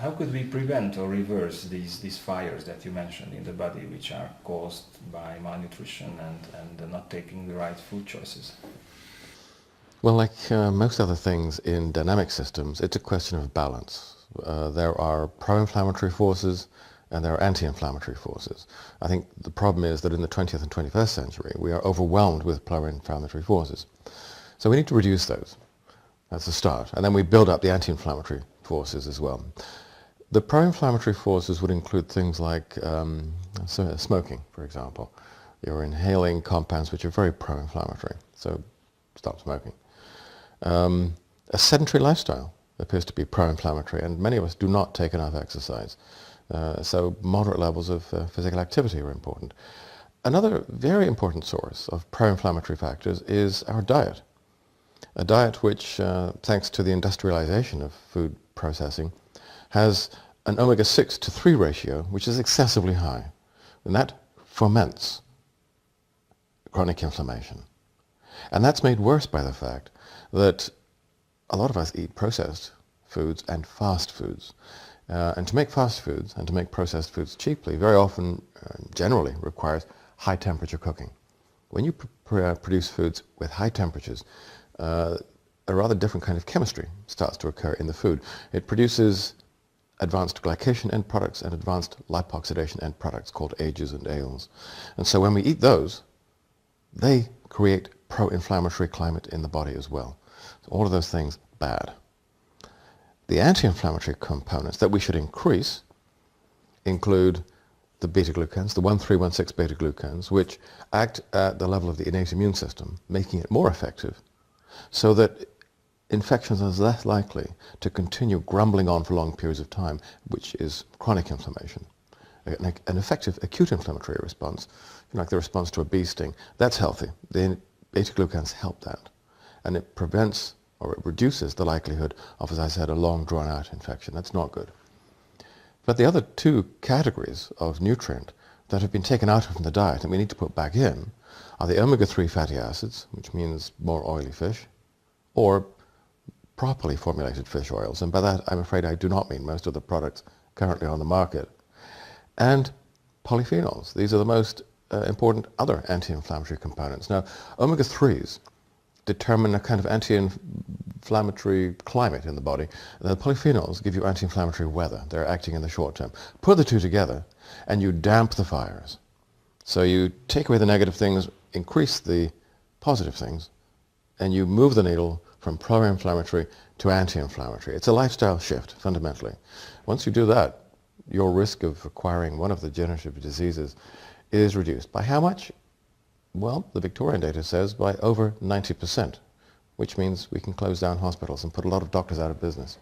how could we prevent or reverse these fires that you mentioned in the body, which are caused by malnutrition and not taking the right food choices? Well, like most other things in dynamic systems, it's a question of balance. There are pro-inflammatory forces and there are anti-inflammatory forces. I think the problem is that in the 20th and 21st century, we are overwhelmed with pro-inflammatory forces. So we need to reduce those. That's the start. And then we build up the anti-inflammatory forces as well. The pro-inflammatory forces would include things like smoking, for example. You're inhaling compounds which are very pro-inflammatory, so stop smoking. A sedentary lifestyle appears to be pro-inflammatory, and many of us do not take enough exercise. So moderate levels of physical activity are important. Another very important source of pro-inflammatory factors is our diet. A diet which, thanks to the industrialization of food processing, has an omega-6 to 3 ratio, which is excessively high. And that foments chronic inflammation. And that's made worse by the fact that a lot of us eat processed foods and fast foods. And to make fast foods and to make processed foods cheaply very often, generally, requires high temperature cooking. When you produce foods with high temperatures, a rather different kind of chemistry starts to occur in the food. It produces advanced glycation end products and advanced lipoxidation end products called AGEs and ALEs. And so when we eat those, they create pro-inflammatory climate in the body as well. So all of those things, bad. The anti-inflammatory components that we should increase include the beta-glucans, the 1,3,1,6 beta-glucans, which act at the level of the innate immune system, making it more effective, so that infections are less likely to continue grumbling on for long periods of time, which is chronic inflammation. An effective acute inflammatory response, like the response to a bee sting, that's healthy. The beta-glucans help that. And it prevents or it reduces the likelihood of, as I said, a long drawn-out infection. That's not good. But the other two categories of nutrient that have been taken out from the diet and we need to put back in are the omega-3 fatty acids, which means more oily fish, or properly formulated fish oils. And by that, I'm afraid I do not mean most of the products currently on the market. And polyphenols. These are the most important other anti-inflammatory components. Now, omega-3s determine a kind of anti-inflammatory climate in the body. The polyphenols give you anti-inflammatory weather. They're acting in the short term. Put the two together and you damp the fires. So you take away the negative things, increase the positive things, and you move the needle from pro-inflammatory to anti-inflammatory. It's a lifestyle shift, fundamentally. Once you do that, your risk of acquiring one of the degenerative diseases is reduced. By how much? Well, the Victorian data says by over 90%, which means we can close down hospitals and put a lot of doctors out of business.